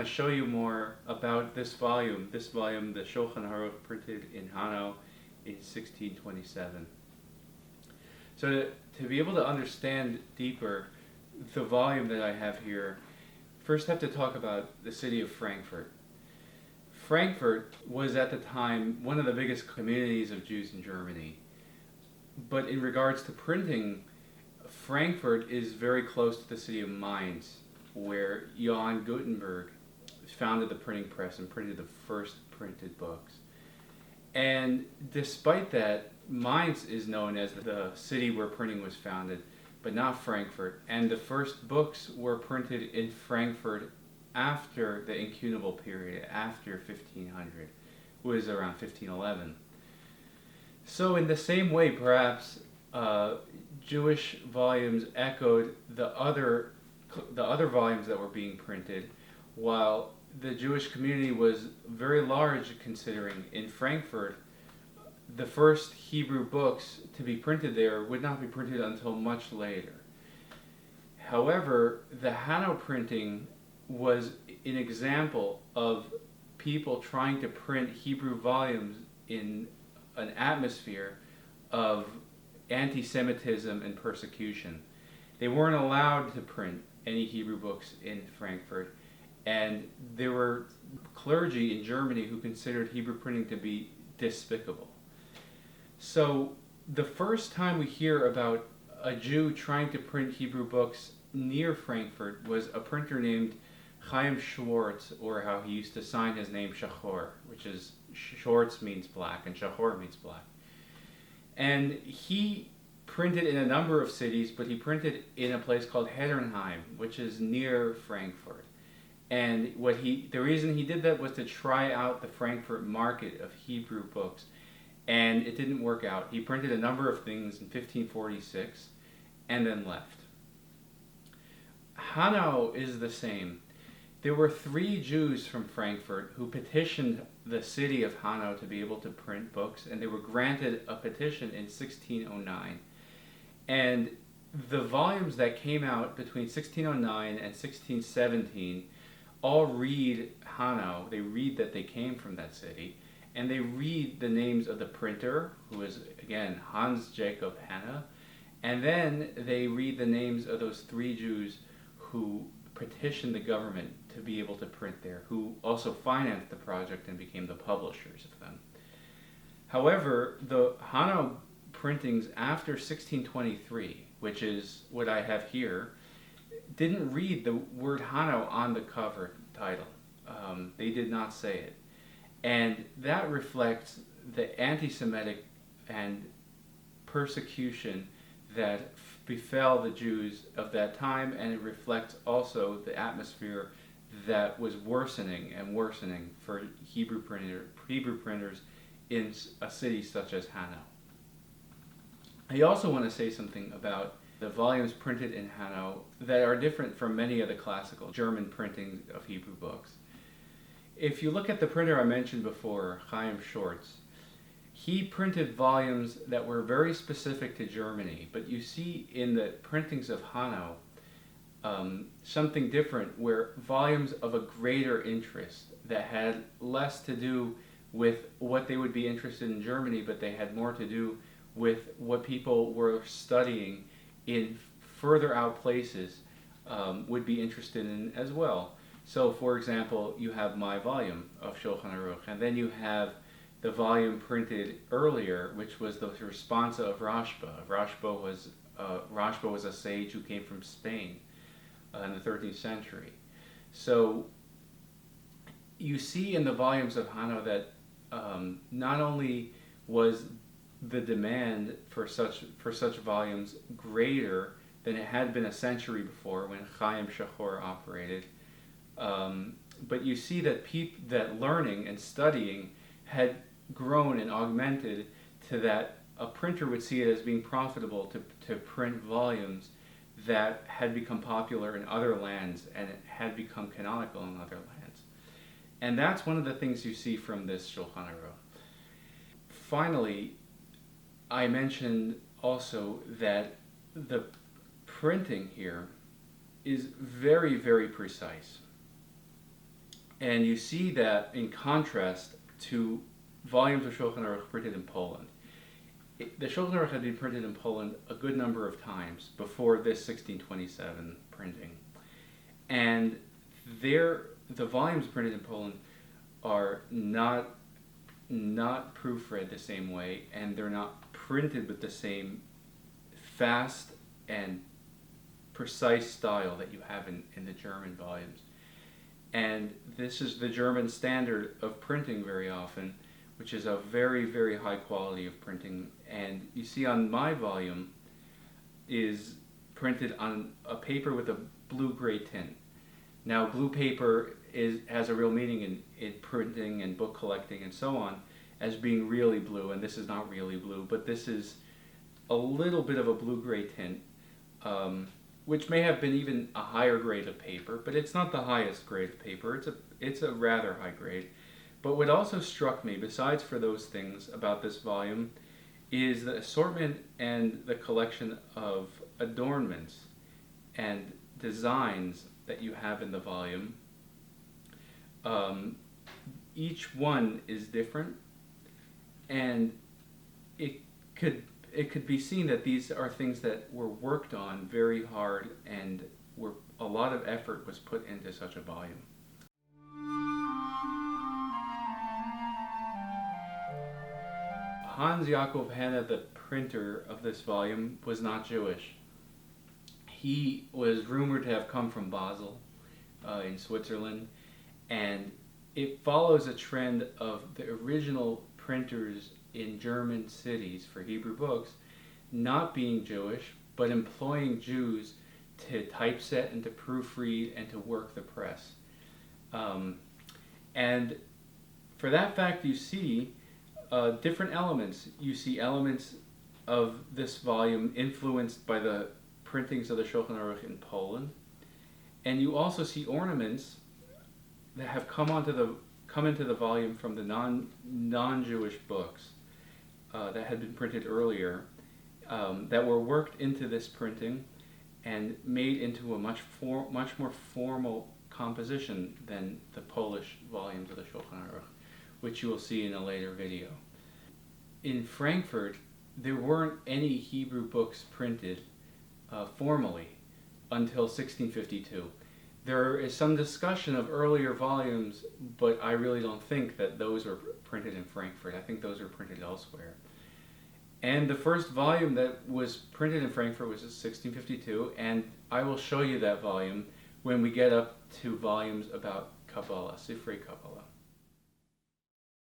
want to show you more about this volume, the Shulḥan arukh, printed in Hanau in 1627. So to be able to understand deeper the volume that I have here, first I have to talk about the city of Frankfurt. Frankfurt was at the time one of the biggest communities of Jews in Germany. But in regards to printing, Frankfurt is very close to the city of Mainz, where Johann Gutenberg founded the printing press and printed the first printed books. And despite that, Mainz is known as the city where printing was founded, but not Frankfurt. And the first books were printed in Frankfurt after the incunable period, after 1500, was around 1511. So in the same way, perhaps, Jewish volumes echoed the other volumes that were being printed, while the Jewish community was very large, considering in Frankfurt, the first Hebrew books to be printed there would not be printed until much later. However, the Hanau printing was an example of people trying to print Hebrew volumes in an atmosphere of anti-Semitism and persecution. They weren't allowed to print any Hebrew books in Frankfurt, and there were clergy in Germany who considered Hebrew printing to be despicable. So the first time we hear about a Jew trying to print Hebrew books near Frankfurt was a printer named Chaim Schwartz, or how he used to sign his name Shachor, which is Schwartz means black and Shachor means black. And he printed in a number of cities, but he printed in a place called Hedernheim, which is near Frankfurt. And the reason he did that was to try out the Frankfurt market of Hebrew books. And it didn't work out. He printed a number of things in 1546 and then left. Hanau is the same. There were 3 Jews from Frankfurt who petitioned the city of Hanau to be able to print books, and they were granted a petition in 1609. And the volumes that came out between 1609 and 1617 all read Hanau. They read that they came from that city, and they read the names of the printer, who is, again, Hans Jakob Henne, and then they read the names of those 3 Jews who petitioned the government to be able to print there, who also financed the project and became the publishers of them. However, the Hanau printings after 1623, which is what I have here, didn't read the word Hanau on the cover title. They did not say it. And that reflects the anti-Semitic and persecution that befell the Jews of that time, and it reflects also the atmosphere that was worsening and worsening for Hebrew printers in a city such as Hanau. I also want to say something about the volumes printed in Hanau that are different from many of the classical German printings of Hebrew books. If you look at the printer I mentioned before, Chaim Schwartz, he printed volumes that were very specific to Germany, but you see in the printings of Hanau something different, where volumes of a greater interest that had less to do with what they would be interested in Germany, but they had more to do with what people were studying in further out places would be interested in as well. So, for example, you have my volume of Shulḥan arukh, and then you have the volume printed earlier, which was the responsa of Rashba. Rashba was a sage who came from Spain in the 13th century. So you see in the volumes of Hanau that not only was the demand for such volumes greater than it had been a century before when Chaim Shachor operated, but you see that that learning and studying had grown and augmented to that a printer would see it as being profitable to print volumes that had become popular in other lands and it had become canonical in other lands. And that's one of the things you see from this Shulḥan arukh. Finally, I mentioned also that the printing here is very, very precise. And you see that in contrast to volumes of Shulḥan arukh printed in Poland. The Shulḥan arukh had been printed in Poland a good number of times before this 1627 printing. And the volumes printed in Poland are not proofread the same way, and they're not printed with the same fast and precise style that you have in the German volumes. And this is the German standard of printing very often, which is a very, very high quality of printing. And you see on my volume is printed on a paper with a blue-gray tint. Now, blue paper has a real meaning in printing and book collecting and so on, as being really blue, and this is not really blue, but this is a little bit of a blue-gray tint, which may have been even a higher grade of paper, but it's not the highest grade of paper. It's a rather high grade. But what also struck me, besides for those things about this volume, is the assortment and the collection of adornments and designs that you have in the volume. Each one is different, and it could be seen that these are things that were worked on very hard, and a lot of effort was put into such a volume. Hans Jakob Henne, the printer of this volume, was not Jewish. He was rumored to have come from Basel in Switzerland, and it follows a trend of the original printers in German cities for Hebrew books not being Jewish, but employing Jews to typeset and to proofread and to work the press. And for that fact, you see different elements. You see elements of this volume influenced by the printings of the Shulḥan arukh in Poland, and you also see ornaments that have come into the volume from the non-Jewish books that had been printed earlier, that were worked into this printing and made into a much more formal composition than the Polish volumes of the Shulḥan arukh, which you will see in a later video. In Frankfurt, there weren't any Hebrew books printed formally until 1652. There is some discussion of earlier volumes, but I really don't think that those were printed in Frankfurt. I think those were printed elsewhere. And the first volume that was printed in Frankfurt was in 1652, and I will show you that volume when we get up to volumes about Kabbalah, Sifrei Kabbalah.